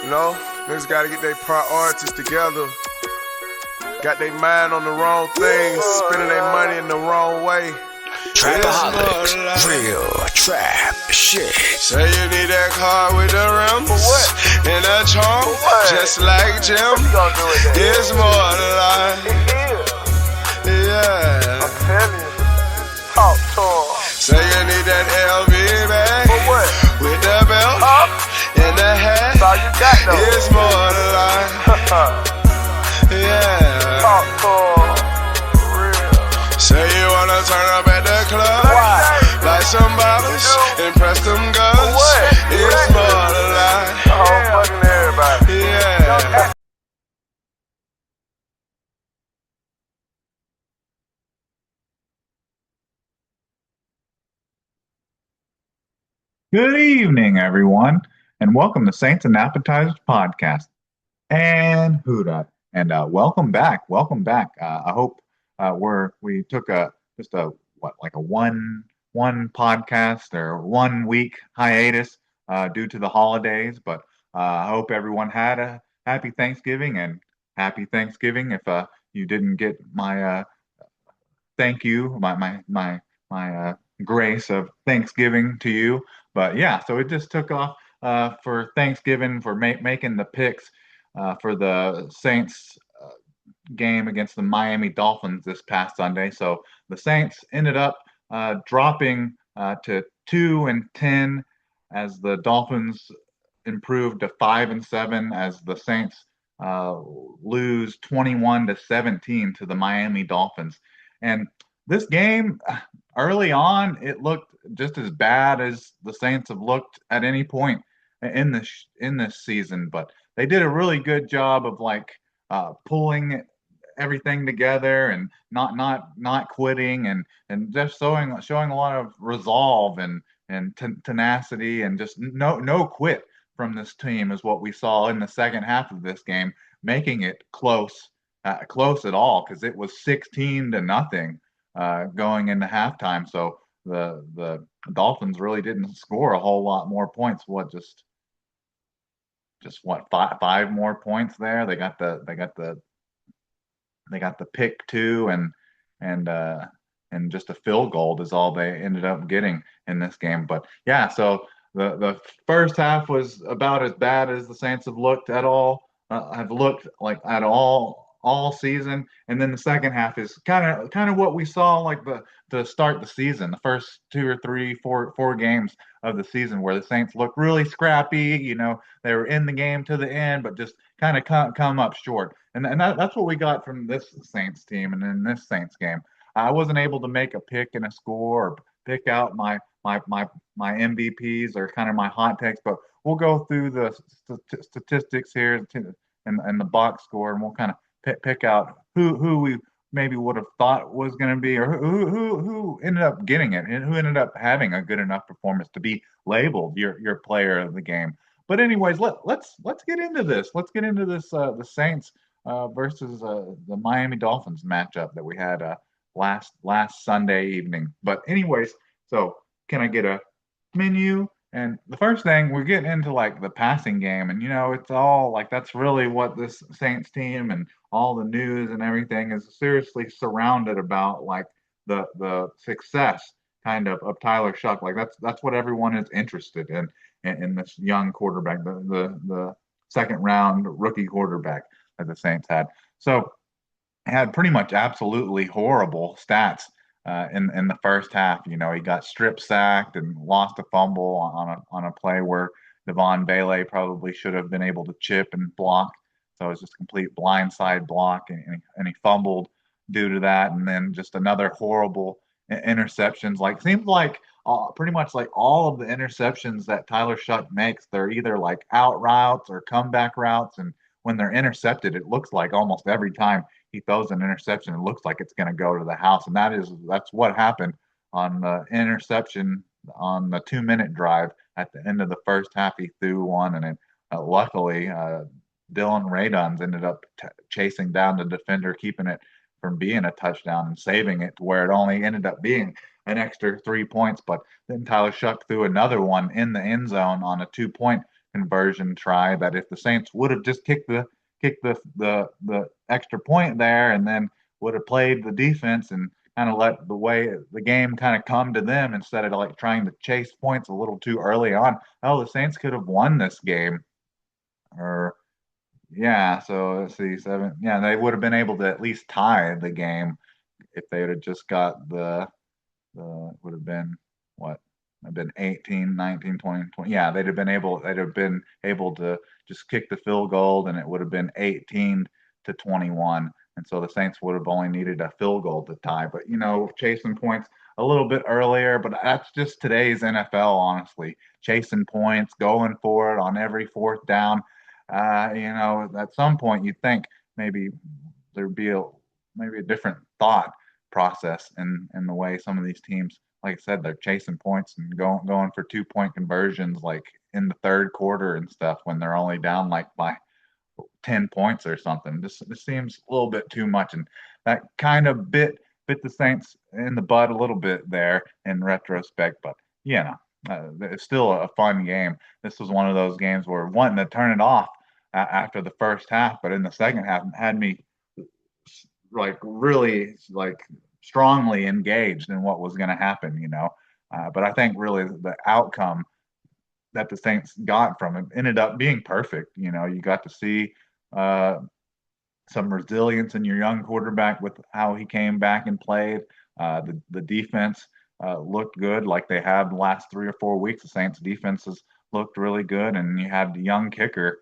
You know, niggas gotta get their priorities together. Got their mind on the wrong things, spending their money in the wrong way. Trapaholics, real trap shit. Say you need that car with the rims and a trunk, just like Jim. It's more than life. Yeah. I'm telling you. Talk to him. Say you need that LV bag with the belt and the hat. That's all you got though. It's more than life. Yeah. Talk to him. Real. Say you wanna turn up at the club, like some bottles, impress them girls. It's more than life. Fucking everybody. Yeah. Good evening, everyone, and welcome to Saints and Appetizers podcast. And who dat? And welcome back. Welcome back. I hope we took a one podcast or 1 week hiatus due to the holidays, but I hope everyone had a happy Thanksgiving and happy Thanksgiving. If you didn't get my thank you, my grace of Thanksgiving to you. But yeah, so it just took off for Thanksgiving for making the picks for the Saints game against the Miami Dolphins this past Sunday. So the Saints ended up dropping to 2-10 as the Dolphins improved to 5-7 as the Saints lose 21-17 to the Miami Dolphins. And this game, early on, it looked just as bad as the Saints have looked at any point in this season. But they did a really good job of pulling everything together and not quitting and just showing a lot of resolve and tenacity and just no quit from this team is what we saw in the second half of this game, making it close at all because it was 16-0 going into halftime. So the Dolphins really didn't score a whole lot more points. Five more points there. They got the pick two and just a field goal is all they ended up getting in this game. But yeah, so the first half was about as bad as the Saints have looked at all season, and then the second half is kind of what we saw to start the season, the first 4 games of the season, where the Saints looked really scrappy. They were in the game to the end, but just kind of come up short, and that's what we got from this Saints team. And in this Saints game, I wasn't able to make a pick and a score or pick out my MVPs or kind of my hot takes, but we'll go through the statistics here and the box score, and we'll kind of pick out who we maybe would have thought was going to be, or who ended up getting it, and who ended up having a good enough performance to be labeled your player of the game. But anyways, let's get into this. Let's get into this the Saints versus the Miami Dolphins matchup that we had last Sunday evening. But anyways, so can I get a menu? And the first thing, we're getting into the passing game, and it's all that's really what this Saints team and all the news and everything is seriously surrounded about, the success kind of Tyler Shuck. That's what everyone is interested in this young quarterback, the second round rookie quarterback that the Saints had. So had pretty much absolutely horrible stats in the first half. He got strip sacked and lost a fumble on a play where Devon Bailey probably should have been able to chip and block. So it was just a complete blindside block, and he fumbled due to that. And then just another horrible interceptions. Seems like pretty much all of the interceptions that Tyler Shuck makes, they're either out routes or comeback routes. And when they're intercepted, it looks like almost every time he throws an interception, it looks like it's going to go to the house. And that's what happened on the interception on the 2-minute drive at the end of the first half. He threw one, and luckily Dylan Raduns ended up chasing down the defender, keeping it from being a touchdown and saving it to where it only ended up being an extra 3 points. But then Tyler Shuck threw another one in the end zone on a 2-point conversion try that if the Saints would have just kicked the extra point there and then would have played the defense and kind of let the way the game kind of come to them instead of like trying to chase points a little too early on. Oh, the Saints could have won this game. Or yeah, so let's see, seven. Yeah, they would have been able to at least tie the game if they would have just got the would have been what? Have been 18, 19, 20, 20. Yeah, they'd have been able to just kick the field goal and it would have been 18 to 21. And so the Saints would have only needed a field goal to tie. But chasing points a little bit earlier, but that's just today's NFL, honestly. Chasing points, going for it on every fourth down. At some point you'd think maybe there'd be maybe a different thought process in the way some of these teams, like I said, they're chasing points and going for 2-point conversions like in the third quarter and stuff when they're only down like by 10 points or something. This seems a little bit too much, and that kind of bit the Saints in the butt a little bit there in retrospect. But it's still a fun game. This was one of those games where wanting to turn it off after the first half, but in the second half had me like really like strongly engaged in what was going to happen. But I think really the outcome that the Saints got from it ended up being perfect. You got to see some resilience in your young quarterback with how he came back and played. The defense looked good, like they had the last 3 or 4 weeks. The Saints defenses looked really good, and you had the young kicker.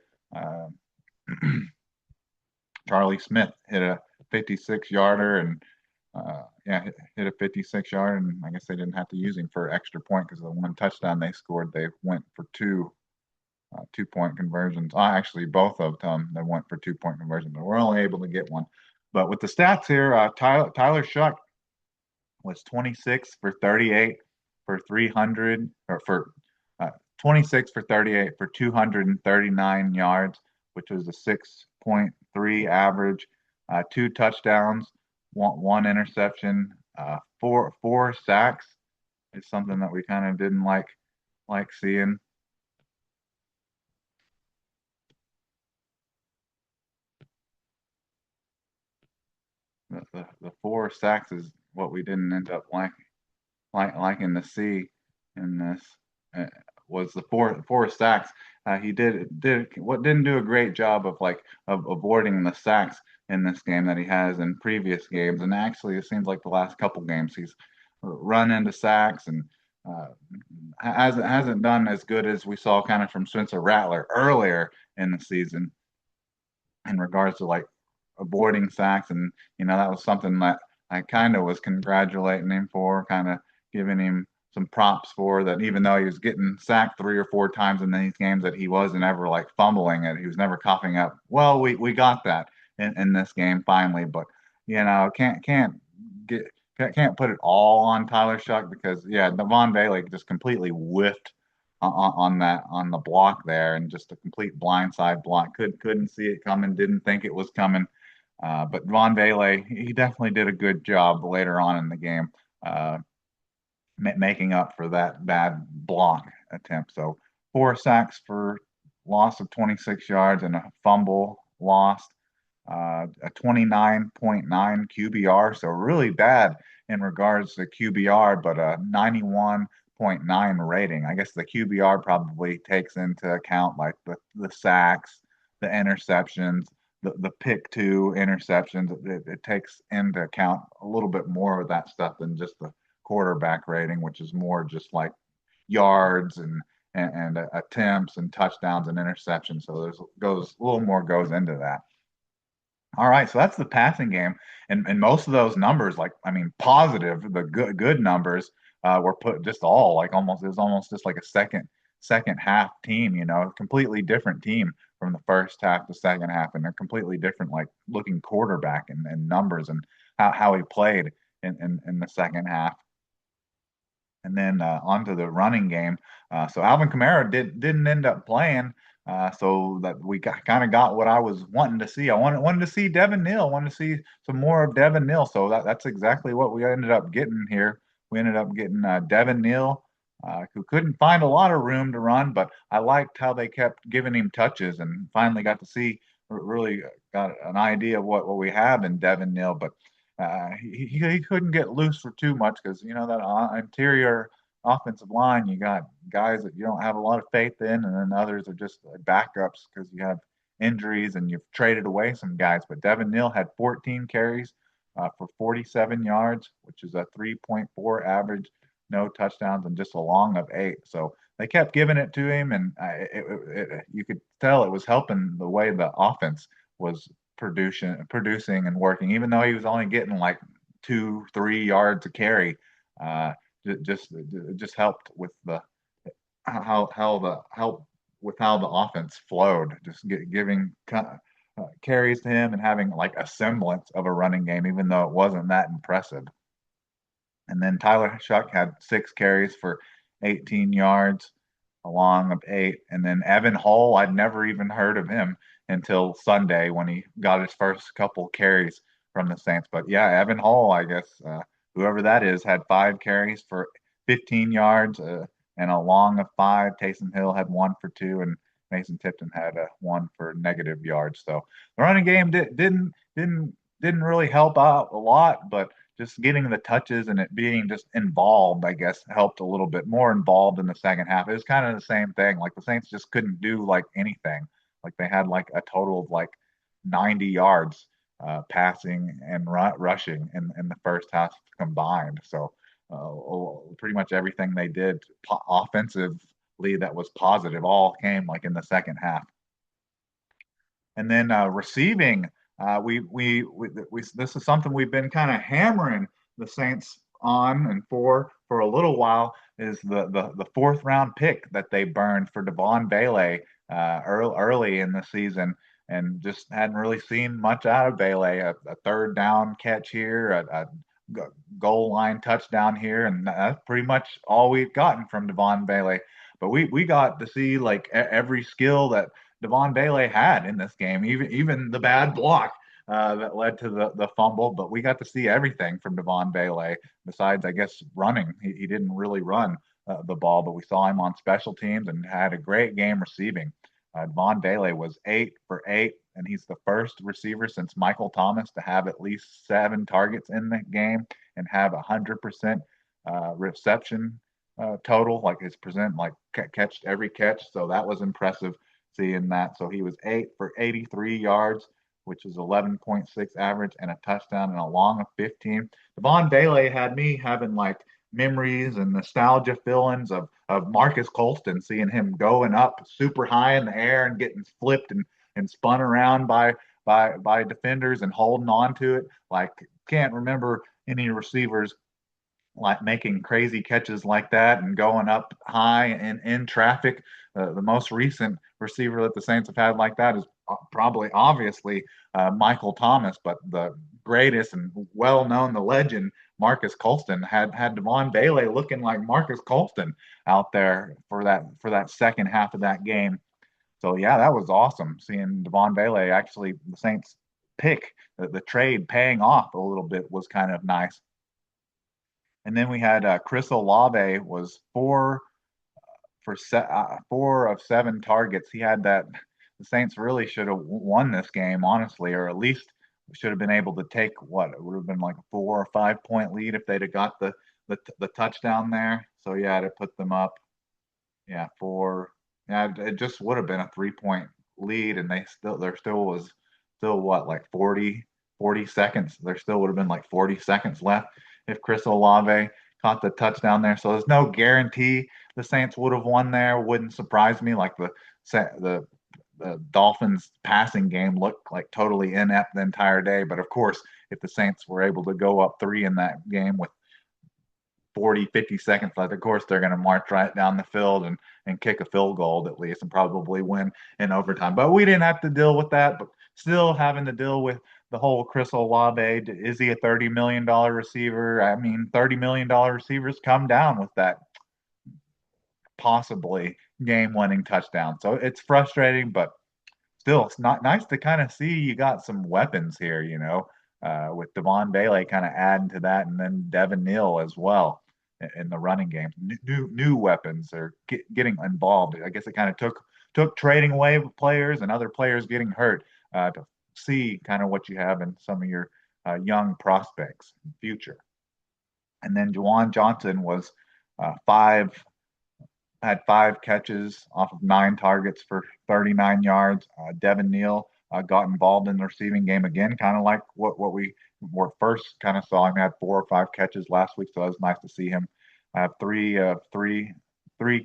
Charlie Smith hit a 56-yarder and hit a 56-yarder, and I guess they didn't have to use him for extra point because the one touchdown they scored, they went for 2-point conversions. Actually, both of them they went for 2-point conversions, but we're only able to get one. But with the stats here, Tyler Shuck was 26 for 38 for 300 or for 26 for 38 for 239 yards, which was a 6.3 average, 2 touchdowns, one interception, four sacks is something that we kind of didn't like seeing. The 4 sacks is what we didn't end up liking to see in this. Was the four sacks. He didn't do a great job of avoiding the sacks in this game that he has in previous games. And actually, it seems like the last couple games he's run into sacks and hasn't done as good as we saw kind of from Spencer Rattler earlier in the season in regards to like avoiding sacks. And that was something that I kind of was congratulating him for, kind of giving him some props for that, even though he was getting sacked 3 or 4 times in these games, that he wasn't ever like fumbling it. He was never coughing up. Well, we got that in this game finally, but can't put it all on Tyler Shuck because Devon Bailey just completely whiffed on the block there and just a complete blindside block. Couldn't see it coming, didn't think it was coming. But Von Bailey, he definitely did a good job later on in the game. Making up for that bad block attempt. So 4 sacks for loss of 26 yards and a fumble lost, a 29.9 QBR. So really bad in regards to QBR, but a 91.9 rating. I guess the QBR probably takes into account like the sacks, the interceptions, the pick 2 interceptions. It takes into account a little bit more of that stuff than just the quarterback rating, which is more just like yards and attempts and touchdowns and interceptions. So goes a little more goes into that. All right, so that's the passing game, and most of those numbers, like I mean, positive, the good numbers were put just all like almost it was almost just like a second half team, a completely different team from the first half to second half, and a completely different like looking quarterback and numbers and how he played in the second half. And then onto the running game. So Alvin Kamara didn't end up playing. So that we kind of got what I was wanting to see. I wanted to see Devin Neal. Wanted to see some more of Devin Neal. So that's exactly what we ended up getting here. We ended up getting Devin Neal who couldn't find a lot of room to run, but I liked how they kept giving him touches and finally got to see, really got an idea of what we have in Devin Neal. But he couldn't get loose for too much because, that interior offensive line, you got guys that you don't have a lot of faith in, and then others are just like backups because you have injuries and you've traded away some guys. But Devin Neal had 14 carries for 47 yards, which is a 3.4 average, no touchdowns, and just a long of 8. So they kept giving it to him, and you could tell it was helping the way the offense was producing and working, even though he was only getting like 2-3 yards a carry. It just helped with the how the help with how the offense flowed, just giving carries to him and having like a semblance of a running game, even though it wasn't that impressive. And then Tyler Shuck had 6 carries for 18 yards, along of 8. And then Evan Hull, I'd never even heard of him until Sunday when he got his first couple carries from the Saints. But yeah, Evan Hull, I guess, whoever that is, had 5 carries for 15 yards and a long of 5. Taysom Hill had 1 for 2, and Mason Tipton had 1 for -yards. So the running game didn't really help out a lot, but just getting the touches and it being just involved, I guess, helped a little bit more involved in the second half. It was kind of the same thing. Like the Saints just couldn't do like anything. Like they had like a total of like 90 yards passing and rushing in the first half combined. So pretty much everything they did offensively that was positive all came like in the second half. And then receiving, we this is something we've been kind of hammering the Saints on and for a little while, is the fourth round pick that they burned for Devon Bailey early in the season, and just hadn't really seen much out of Bailey. A third down catch here, a goal line touchdown here, and that's pretty much all we've gotten from Devon Bailey. But we got to see like every skill that Devon Bailey had in this game, even the bad block that led to the fumble. But we got to see everything from Devon Bailey besides, I guess, running. He didn't really run the ball, but we saw him on special teams and had a great game receiving. Devon Bailey was 8 for 8, and he's the first receiver since Michael Thomas to have at least 7 targets in the game and have 100% reception total, like his percent, like catch every catch. So that was impressive seeing that. So he was 8 for 83 yards, which is 11.6 average, and a touchdown and a long of 15. Devon Bailey had me having like memories and nostalgia feelings of Marcus Colston, seeing him going up super high in the air and getting flipped and spun around by defenders and holding on to it. Like, can't remember any receivers like making crazy catches like that and going up high and in traffic. The most recent receiver that the Saints have had like that is probably obviously Michael Thomas, but the greatest and well known, the legend Marcus Colston had Devon Bailey looking like Marcus Colston out there for that second half of that game. So yeah, that was awesome seeing Devon Bailey actually the Saints pick the trade paying off a little bit was kind of nice. And then we had Chris Olave was 4 of 7 targets. He had that. The Saints really should have won this game, honestly, or at least should have been able to take what it would have been like a 4 or 5 point lead if they'd have got the touchdown there. So yeah, to put them up, yeah, 4. Yeah, it just would have been a 3 point lead, and there still was what, like 40 seconds. There still would have been like 40 seconds left if Chris Olave caught the touchdown there. So there's no guarantee the Saints would have won there. Wouldn't surprise me. Like the Dolphins passing game looked like totally inept the entire day. But of course, if the Saints were able to go up 3 in that game with 40, 50 seconds left, of course, they're going to march right down the field and kick a field goal at least and probably win in overtime. But we didn't have to deal with that. But still having to deal with the whole Chris Olave, is he a $30 million receiver? I mean, $30 million receivers come down with that possibly game-winning touchdown. So it's frustrating, but still, it's not nice to kind of see you got some weapons here, with Devon Bailey kind of adding to that, and then Devin Neal as well. in the running game. New weapons are getting involved. I guess it kind of took trading away players and other players getting hurt to see kind of what you have in some of your young prospects in the future. And then Juwan Johnson was five had 5 catches off of 9 targets for 39 yards. Devin Neal got involved in the receiving game again, kind of like what we were first kind of saw him. He had 4 or 5 catches last week, so it was nice to see him have three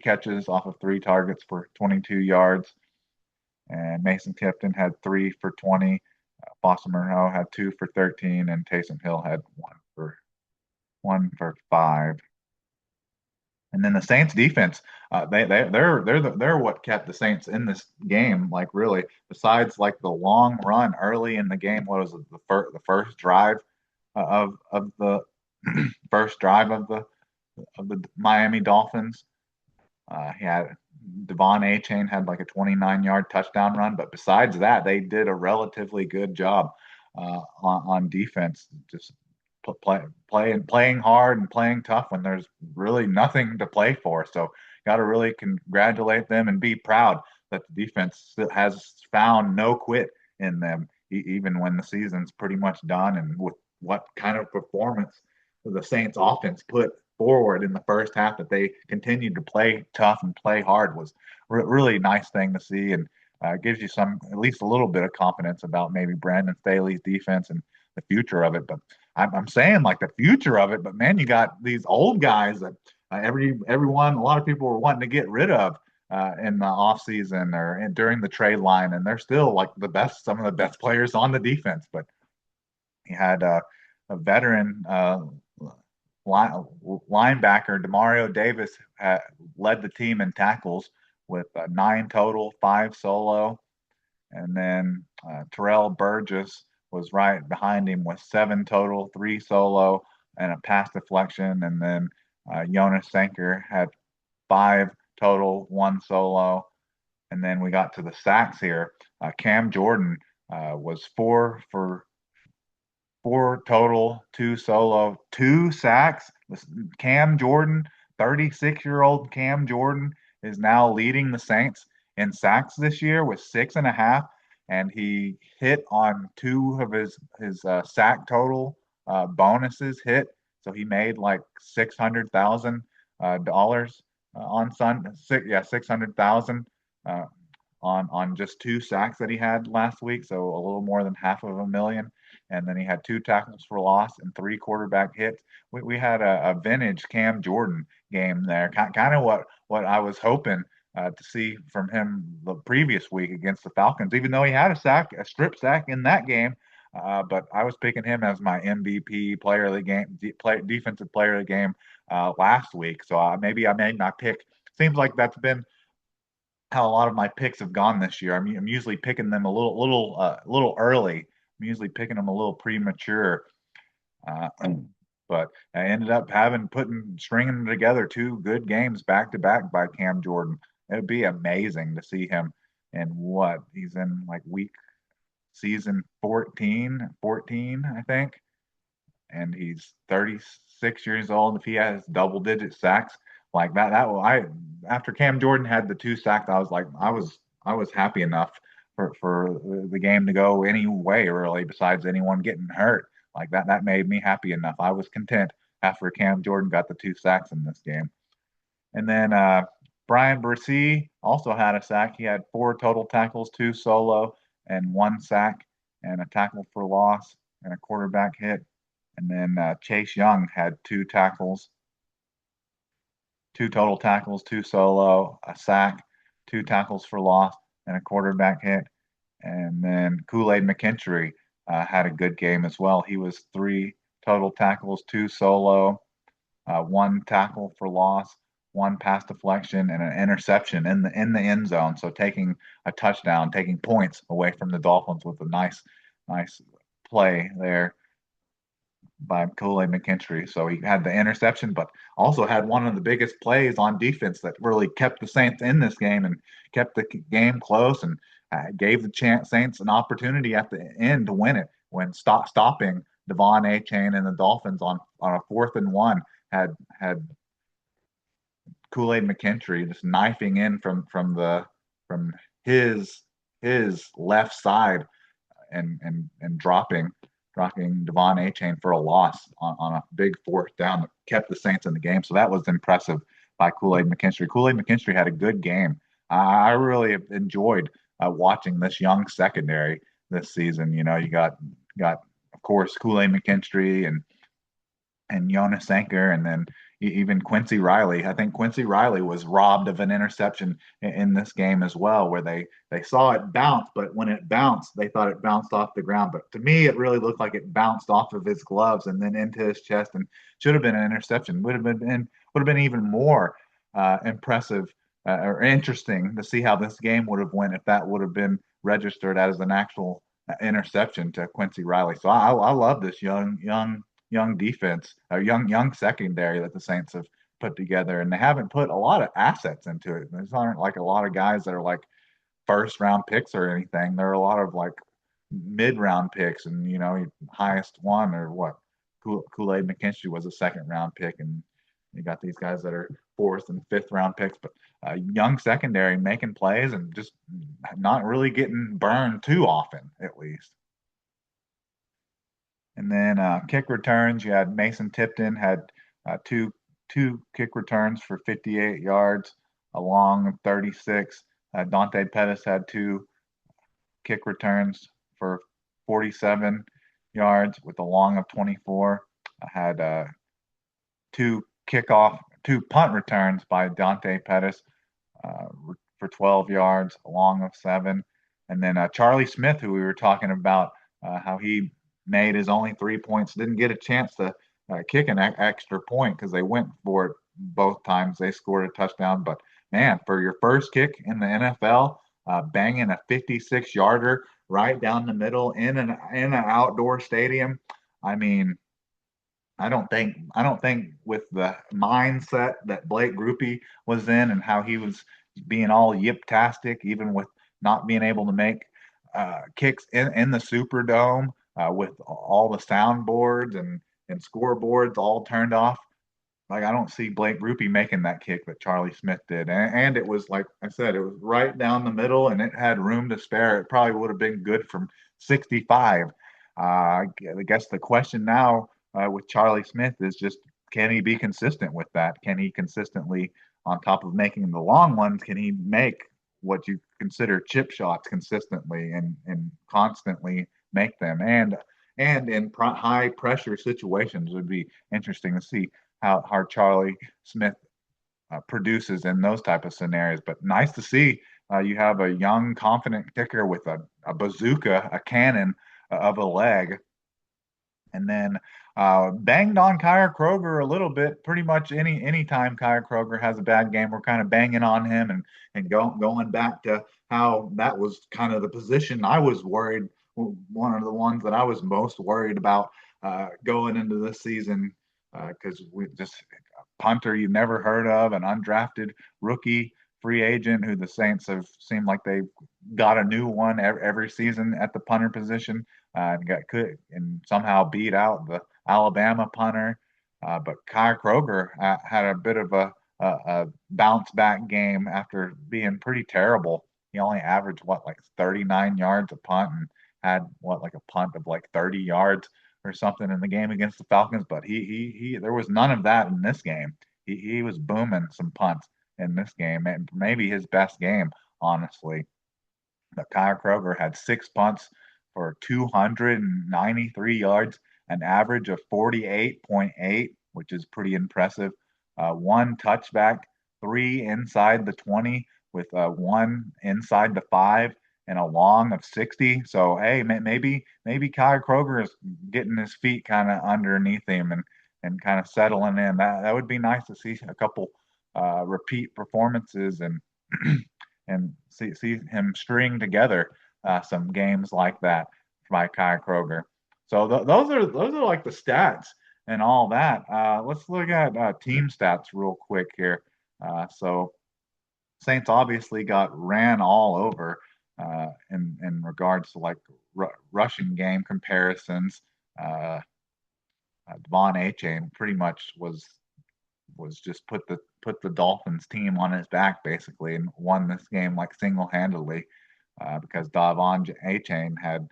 catches off of 3 targets for 22 yards. And Mason Tipton had 3 for 20. Foster Monroe had 2 for 13, and Taysom Hill had 1 for 5. And then the Saints defense, they're what kept the Saints in this game. Like really, besides like the long run early in the game, what was it, the first drive of the first drive of the Miami Dolphins. He had Devon Achane had like a 29-yard touchdown run, but besides that, they did a relatively good job on defense, just playing hard and playing tough when there's really nothing to play for. So got to really congratulate them and be proud that the defense has found no quit in them, even when the season's pretty much done. And with what kind of performance the Saints offense put forward in the first half, that they continued to play tough and play hard, was really nice thing to see, and gives you at least a little bit of confidence about maybe Brandon Staley's defense and the future of it. But I'm saying like the future of it, but man, you got these old guys that everyone, a lot of people were wanting to get rid of in the offseason or during the trade line, and they're still like some of the best players on the defense. But he had a veteran linebacker, Demario Davis, led the team in tackles with 9 total, 5 solo. And then Terrell Burgess was right behind him with 7 total, 3 solo, and a pass deflection. And then Jonas Sanker had 5 total, 1 solo. And then we got to the sacks here. Cam Jordan was 4 total, 2 solo, 2 sacks. Cam Jordan, 36-year-old Cam Jordan, is now leading the Saints in sacks this year with 6.5, and he hit on 2 of his sack total bonuses hit. So he made like $600,000 on Sunday. 600,000 on just 2 sacks that he had last week. So a little more than half of a million. And then he had 2 tackles for loss and 3 quarterback hits. We had a vintage Cam Jordan game there, kind of what I was hoping to see from him the previous week against the Falcons, even though he had a strip sack in that game. But I was picking him as my MVP player of the game, defensive player of the game last week. So maybe I made my pick. Seems like that's been how a lot of my picks have gone this year. I'm usually picking them a little early. I'm usually picking them a little premature. But I ended up stringing together 2 good games back to back by Cam Jordan. It would be amazing to see him in what he's in, like season 14, I think. And he's 36 years old. If he has double-digit sacks like that, after Cam Jordan had the 2 sacks, I was happy enough for the game to go any way really, besides anyone getting hurt. Like that made me happy enough. I was content after Cam Jordan got the 2 sacks in this game. And then Brian Bresee also had a sack. He had 4 total tackles, 2 solo, and 1 sack, and a tackle for loss and a quarterback hit. And then Chase Young had 2 tackles, 2 total tackles, 2 solo, a sack, 2 tackles for loss, and a quarterback hit. And then Kool-Aid McKinstry had a good game as well. He was 3 total tackles, 2 solo, 1 tackle for loss, 1 pass deflection, and an interception in the end zone. So taking a touchdown, taking points away from the Dolphins with a nice play there by Kool-Aid McKinstry. So he had the interception, but also had one of the biggest plays on defense that really kept the Saints in this game and kept the game close, and gave the Saints an opportunity at the end to win it when stopping Devon Achane and the Dolphins on a 4th and 1 had Kool-Aid McKinstry just knifing in from his his left side and dropping Devon Achane for a loss on a big fourth down that kept the Saints in the game. So that was impressive by Kool-Aid McKinstry. Kool-Aid McKinstry had a good game. I really enjoyed watching this young secondary this season. You know, you got of course Kool-Aid McKinstry and Jonas Anker, and then even Quincy Riley. I think Quincy Riley was robbed of an interception in this game as well, where they saw it bounce, but when it bounced, they thought it bounced off the ground. But to me, it really looked like it bounced off of his gloves and then into his chest, and should have been an interception. Would have been even more impressive or interesting to see how this game would have went if that would have been registered as an actual interception to Quincy Riley. So I love this young defense, a young secondary that the Saints have put together, and they haven't put a lot of assets into it. These aren't like a lot of guys that are like first round picks or anything. There are a lot of like mid round picks, and you know, highest one or what? Kool-Aid McKinstry was a second round pick, and you got these guys that are fourth and fifth round picks, but young secondary making plays and just not really getting burned too often, at least. And then kick returns, you had Mason Tipton had two kick returns for 58 yards, along of 36. Dante Pettis had two kick returns for 47 yards with a long of 24. I had two punt returns by Dante Pettis for 12 yards, a long of 7. And then Charlie Smith, who we were talking about, how he made his only 3 points, didn't get a chance to kick an extra point because they went for it both times. They scored a touchdown. But man, for your first kick in the NFL, banging a 56-yarder right down the middle in an outdoor stadium. I mean, I don't think with the mindset that Blake Grupe was in and how he was being all yip-tastic, even with not being able to make kicks in the Superdome with all the soundboards and scoreboards all turned off. Like I don't see Blake Grupe making that kick that Charlie Smith did, and it was like I said, it was right down the middle, and it had room to spare. It probably would have been good from 65. I guess the question now with Charlie Smith is just can he be consistent with that? Can he consistently, on top of making the long ones, can he make what you consider chip shots consistently and constantly make them? And in high pressure situations, it would be interesting to see how Charlie Smith produces in those type of scenarios. But nice to see you have a young, confident kicker with a bazooka, a cannon of a leg, and then banged on Kyer Kroger a little bit. Pretty much any time Kyer Kroger has a bad game, we're kind of banging on him and going back to how that was kind of the position I was worried. One of the ones that I was most worried about going into this season because we just punter you've never heard of, an undrafted rookie free agent who the Saints have seemed like they've got a new one every season at the punter position and somehow beat out the Alabama punter. But Kyer Kroger had a bit of a bounce back game after being pretty terrible. He only averaged like 39 yards a punt and had like a punt of like 30 yards or something in the game against the Falcons. But he there was none of that in this game. He was booming some punts in this game, and maybe his best game, honestly. But Kyer Kroger had 6 punts for 293 yards, an average of 48.8, which is pretty impressive. One touchback, three inside the 20, with one inside the 5, and a long of 60. So hey, maybe Kyer Kroger is getting his feet kind of underneath him and kind of settling in. That would be nice to see a couple repeat performances and see him string together some games like that by Kyer Kroger. So those are like the stats and all that. Let's look at team stats real quick here. So Saints obviously got ran all over in regards to like rushing game comparisons. Devon Achane pretty much was was just put the Dolphins team on his back basically and won this game like single-handedly because Davon A-Chain had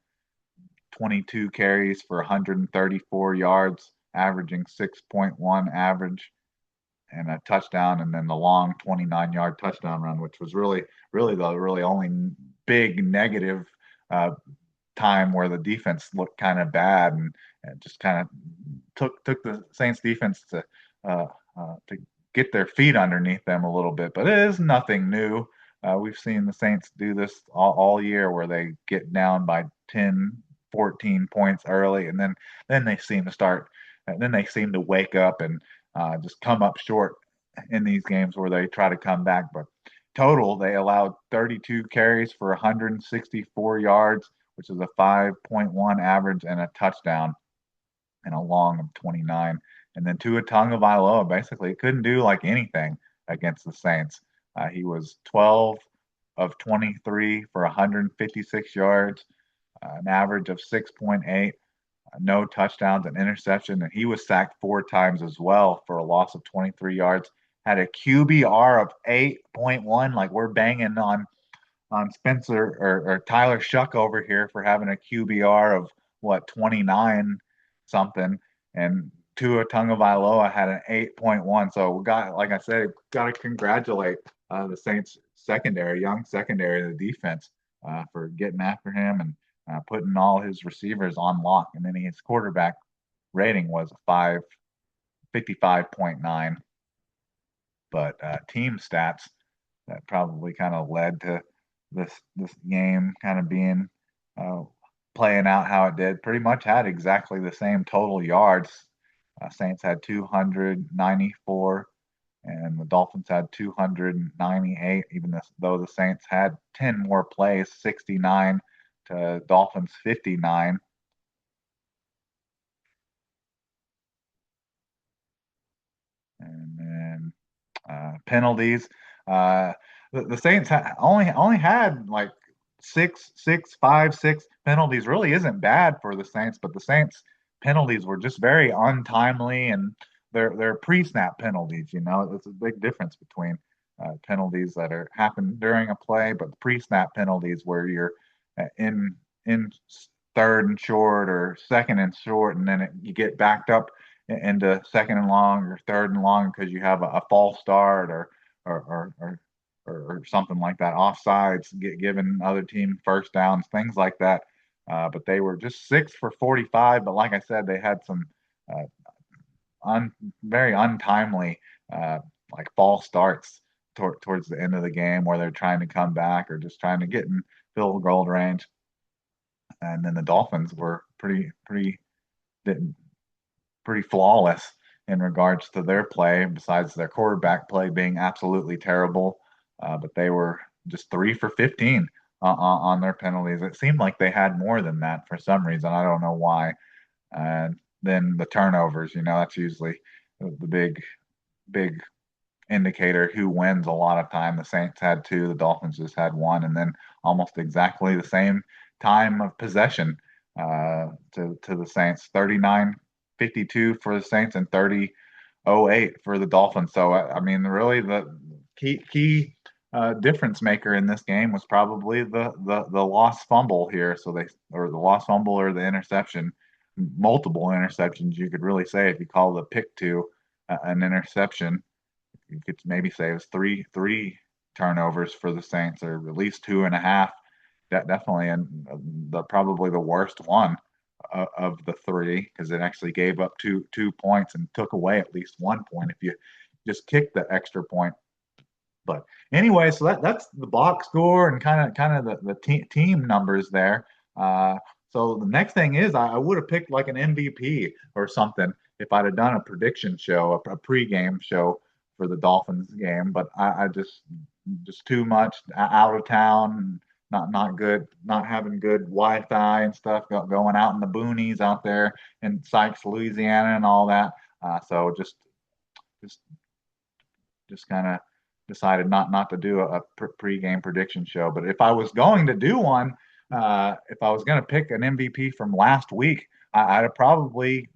22 carries for 134 yards, averaging 6.1 average and a touchdown, and then the long 29-yard touchdown run, which was really the really only big negative uh, time where the defense looked kind of bad and just kind of took the Saints defense to get their feet underneath them a little bit. But it is nothing new. We've seen the Saints do this all year where they get down by 10, 14 points early, and then they seem to start, and then they seem to wake up and just come up short in these games where they try to come back. But total, they allowed 32 carries for 164 yards, which is a 5.1 average and a touchdown and a long of 29. And then Tua Tagovailoa basically couldn't do like anything against the Saints. He was 12 of 23 for 156 yards, an average of 6.8, no touchdowns and interception. And he was sacked 4 times as well for a loss of 23 yards. Had a QBR of 8.1. Like we're banging on Spencer or Tyler Shuck over here for having a QBR of what 29 something, and Tua Tagovailoa had an 8.1. So we got, like I said, got to congratulate the Saints secondary, young secondary, the defense for getting after him and putting all his receivers on lock. And then his quarterback rating was a 55.9. But team stats that probably kind of led to this game kind of being playing out how it did. Pretty much had exactly the same total yards. Saints had 294, and the Dolphins had 298. Even though the Saints had 10 more plays, 69 to Dolphins 59. And then penalties. The Saints only had like five, six penalties. Really isn't bad for the Saints, but the Saints penalties were just very untimely, and they're pre-snap penalties. You know, it's a big difference between penalties that are happen during a play, but the pre-snap penalties where you're in third and short or second and short, and then you get backed up into second and long or third and long because you have a false start or, or or something like that, offsides, giving other team first downs, things like that. But they were just 6 for 45. But like I said, they had some uh, very untimely like false starts towards the end of the game where they're trying to come back or just trying to get in field goal range. And then the Dolphins were pretty flawless in regards to their play, besides their quarterback play being absolutely terrible. But they were just 3 for 15 on their penalties. It seemed like they had more than that for some reason. I don't know why. And then the turnovers, that's usually the big indicator who wins a lot of time. The Saints had two, the Dolphins just had one, and then almost exactly the same time of possession to the Saints. 39-52 for the Saints and 30-08 for the Dolphins. So I mean, really the key difference maker in this game was probably the lost fumble here. So the lost fumble or the interception, multiple interceptions, you could really say, if you call the pick two an interception. You could maybe say it was three turnovers for the Saints, or at least 2.5. That definitely, and probably the worst one of the three, because it actually gave up two points and took away at least 1 point if you just kicked the extra point. But anyway, so that's the box score and kind of the team numbers there. So the next thing is I would have picked like an MVP or something if I'd have done a prediction show, a pregame show for the Dolphins game. But I just too much out of town, not good, not having good Wi-Fi and stuff, going out in the boonies out there in Sykes, Louisiana, and all that. So just kind of decided not to do a pregame prediction show. But if I was going to do one, if I was going to pick an MVP from last week, I'd have probably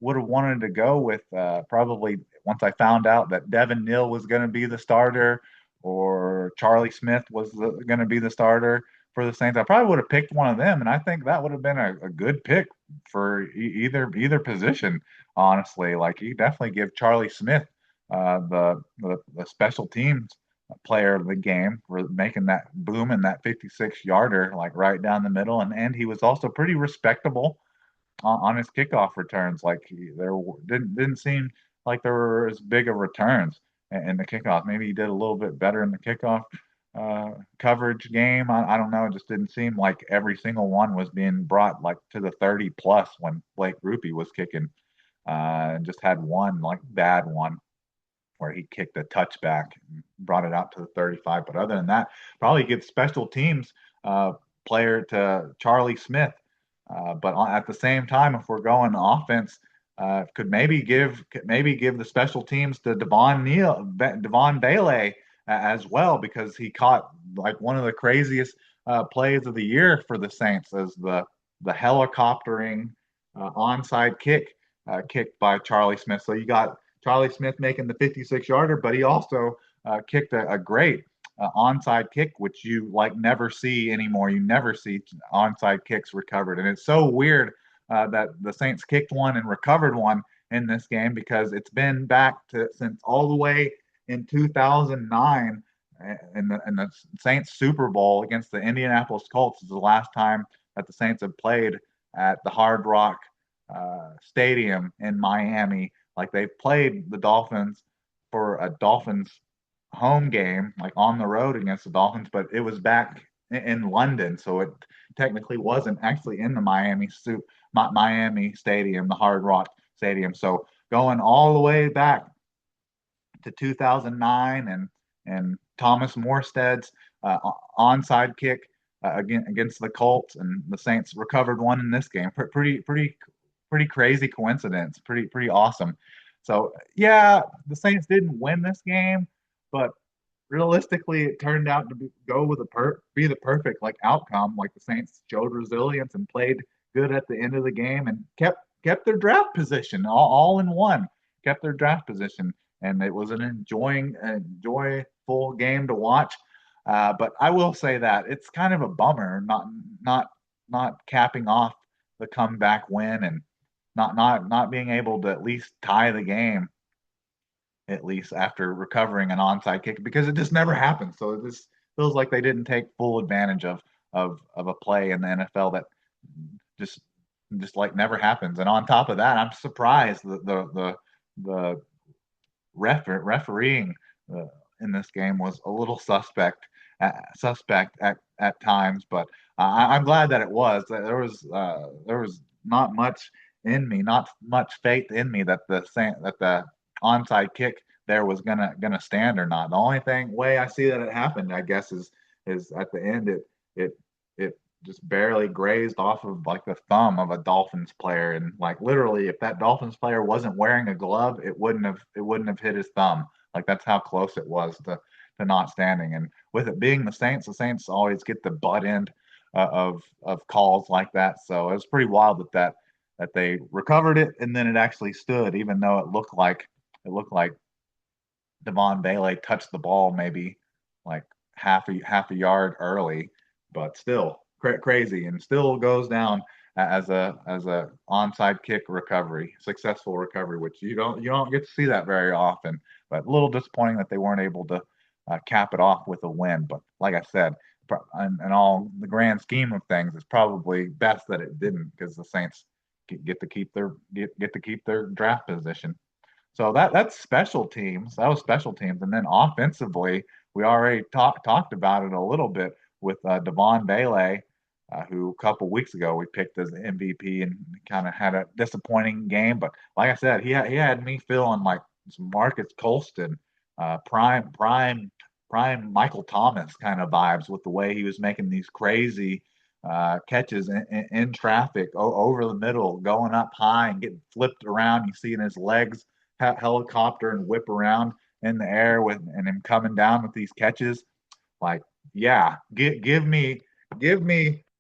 would have wanted to go with probably once I found out that Devin Neal was going to be the starter or Charlie Smith was going to be the starter for the Saints. I probably would have picked one of them, and I think that would have been a good pick for either position. Honestly, like you definitely give Charlie Smith the special teams player of the game for making that boom and that 56 yarder like right down the middle, and he was also pretty respectable on his kickoff returns. Like didn't seem like there were as big of returns in the kickoff. Maybe he did a little bit better in the kickoff coverage game. I don't know. It just didn't seem like every single one was being brought like to the 30 plus when Blake Rupe was kicking. And just had one like bad one where he kicked a touchback and brought it out to the 35. But other than that, probably give special teams player to Charlie Smith. But at the same time, if we're going offense, could maybe give the special teams to Devon Bailey as well, because he caught like one of the craziest plays of the year for the Saints as the helicoptering onside kick kicked by Charlie Smith. So you got Charlie Smith making the 56 yarder, but he also kicked a great onside kick, which you like never see anymore. You never see onside kicks recovered. And it's so weird that the Saints kicked one and recovered one in this game, because it's been back to since all the way in 2009 in the Saints Super Bowl against the Indianapolis Colts is the last time that the Saints have played at the Hard Rock Stadium in Miami. Like they played the Dolphins for a Dolphins home game, like on the road against the Dolphins, but it was back in London, so it technically wasn't actually in the Miami Stadium, the Hard Rock Stadium. So going all the way back to 2009 and Thomas Morstead's onside kick against the Colts, and the Saints recovered one in this game. Pretty crazy coincidence. Pretty awesome. So yeah, the Saints didn't win this game, but realistically, it turned out to be the perfect like outcome. Like the Saints showed resilience and played good at the end of the game and kept their draft position all in one. Kept their draft position, and it was an enjoyable game to watch. But I will say that it's kind of a bummer not capping off the comeback win and not being able to at least tie the game, at least after recovering an onside kick, because it just never happens. So it just feels like they didn't take full advantage of a play in the NFL that just like never happens. And on top of that, I'm surprised that the refereeing in this game was a little suspect at times, but I'm glad that it was. There was not much in me, not much faith in me that the onside kick there was gonna stand or not. The only way I see that it happened, I guess, is at the end it just barely grazed off of like the thumb of a Dolphins player, and like literally, if that Dolphins player wasn't wearing a glove, it wouldn't have hit his thumb. Like that's how close it was to not standing. And with it being the Saints always get the butt end of calls like that. So it was pretty wild that they recovered it and then it actually stood, even though it looked like Devon Bailey touched the ball maybe like half a yard early, but still crazy, and still goes down as a onside kick successful recovery, which you don't get to see that very often. But a little disappointing that they weren't able to cap it off with a win. But like I said, in all the grand scheme of things, it's probably best that it didn't, because the Saints get to keep their draft position. So that's special teams. That was special teams, and then offensively, we already talked about it a little bit with Devon Bailey, who a couple weeks ago we picked as the MVP and kind of had a disappointing game. But like I said, he had me feeling like some Marcus Colston, prime Michael Thomas kind of vibes with the way he was making these crazy catches in traffic over the middle, going up high and getting flipped around. You see in his legs helicopter and whip around in the air and him coming down with these catches. Like, yeah, give me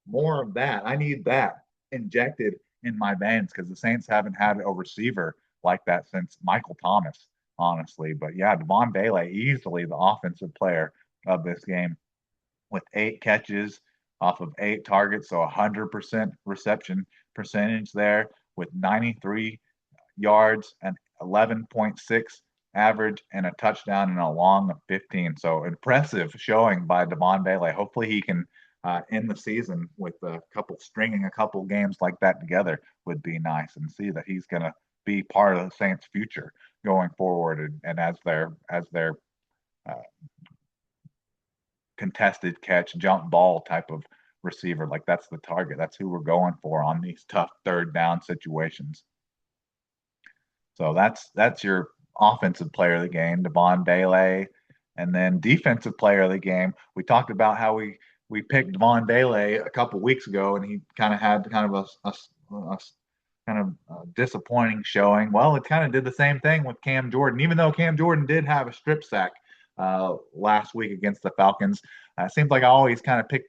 more of that. I need that injected in my veins because the Saints haven't had a receiver like that since Michael Thomas, honestly. But yeah, Devon Bailey, easily the offensive player of this game with 8 catches off of 8 targets, so 100% reception percentage there with 93 yards and 11.6 average and a touchdown and a long of 15. So impressive showing by Devon Bailey. Hopefully he can end the season with stringing a couple games like that together would be nice, and see that he's going to be part of the Saints' future going forward, and as their uh, contested catch, jump ball type of receiver. Like that's the target. That's who we're going for on these tough third down situations. So that's your offensive player of the game, Devon Bailey. And then defensive player of the game, we talked about how we picked Devon Bailey a couple weeks ago, and he kind of had kind of a kind of disappointing showing. Well, it kind of did the same thing with Cam Jordan, even though Cam Jordan did have a strip sack last week against the Falcons. It seems like I always kind of pick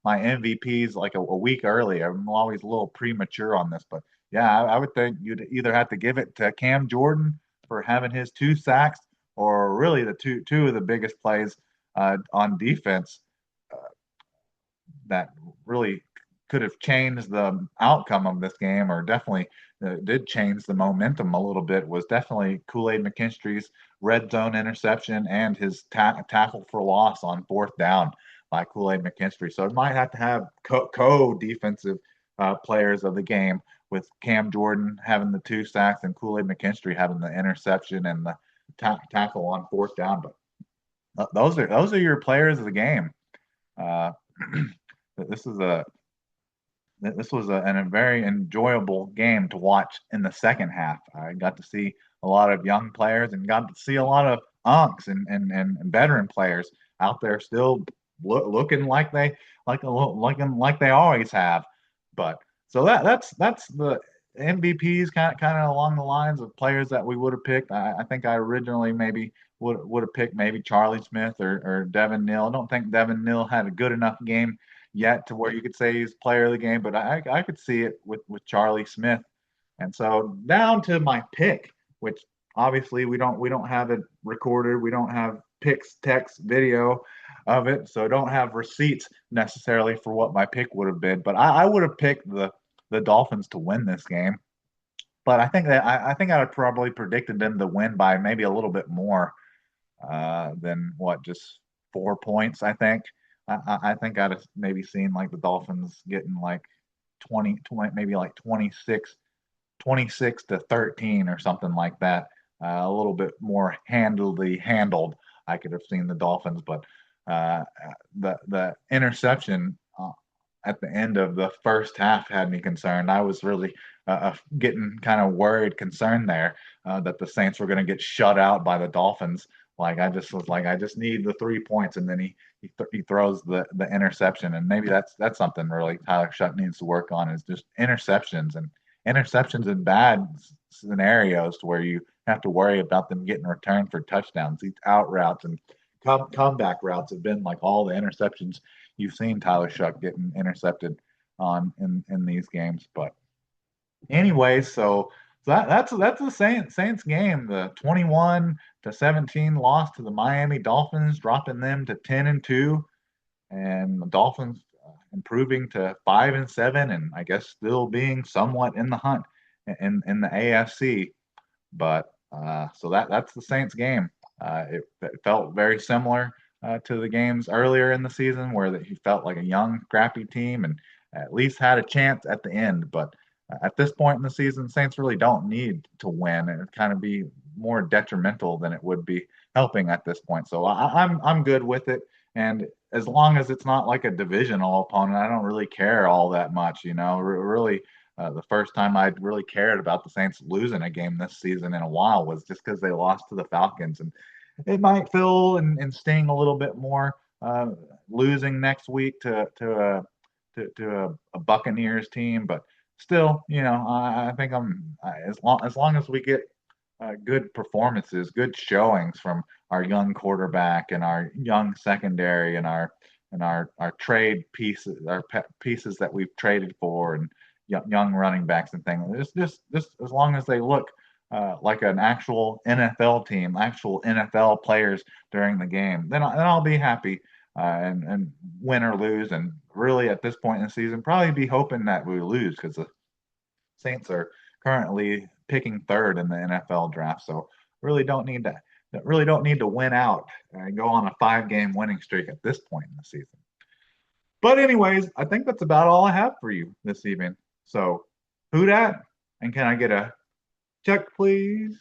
my MVPs like a week early. I'm always a little premature on this, but yeah, I would think you'd either have to give it to Cam Jordan for having his 2 sacks, or really the two of the biggest plays on defense uh, that really could have changed the outcome of this game, or definitely did change the momentum a little bit, was definitely Kool-Aid McKinstry's red zone interception and his tackle for loss on 4th down by Kool-Aid McKinstry. So it might have to have co-defensive players of the game, with Cam Jordan having the 2 sacks and Kool-Aid McKinstry having the interception and the tackle on 4th down. But those are your players of the game. Uh, this is a this was a very enjoyable game to watch in the second half. I got to see a lot of young players and got to see a lot of unks and veteran players out there still looking like they always have. But so that's the MVPs kind of along the lines of players that we would have picked. I think I originally maybe would have picked maybe Charlie Smith or Devin Neal. I don't think Devin Neal had a good enough game yet to where you could say he's player of the game, but I could see it with Charlie Smith. And so down to my pick, which obviously we don't have it recorded. We don't have picks, text, video of it, so don't have receipts necessarily for what my pick would have been. But I would have picked the Dolphins to win this game. But I think I would probably predicted them to win by maybe a little bit more than what, just 4 points. I think I'd have maybe seen like the Dolphins getting like 20 maybe like 26-13 or something like that. A little bit more handily handled. I could have seen the Dolphins, but the interception at the end of the first half had me concerned. I was really getting kind of worried, concerned there that the Saints were going to get shut out by the Dolphins. Like I just was like, I just need the 3 points, and then he throws the interception, and maybe that's something really Tyler Shutt needs to work on, is just interceptions in bad scenarios where you have to worry about them getting returned for touchdowns. These out routes and comeback routes have been like all the interceptions you've seen Tyler Shuck getting intercepted on in these games. But anyways, so that's the Saints game. The 21-17 loss to the Miami Dolphins, dropping them to 10-2, and the Dolphins improving to 5-7, and I guess still being somewhat in the hunt in the AFC. But so that's the Saints game. It felt very similar to the games earlier in the season, where he felt like a young, scrappy team and at least had a chance at the end. But at this point in the season, Saints really don't need to win. It would kind of be more detrimental than it would be helping at this point. So I'm good with it. And as long as it's not like a divisional opponent, I don't really care all that much. Really, the first time I'd really cared about the Saints losing a game this season in a while was just because they lost to the Falcons, and it might feel and sting a little bit more losing next week to a Buccaneers team, but still, I think as long as we get good performances, good showings from our young quarterback and our young secondary and our trade pieces, pieces that we've traded for, and young running backs and things. Just as long as they look like an actual NFL team, actual NFL players during the game, then I'll be happy. And win or lose, and really at this point in the season, probably be hoping that we lose because the Saints are currently picking third in the NFL draft. So really don't need to win out and go on a 5-game winning streak at this point in the season. But anyways, I think that's about all I have for you this evening. So who dat? And can I get a check, please?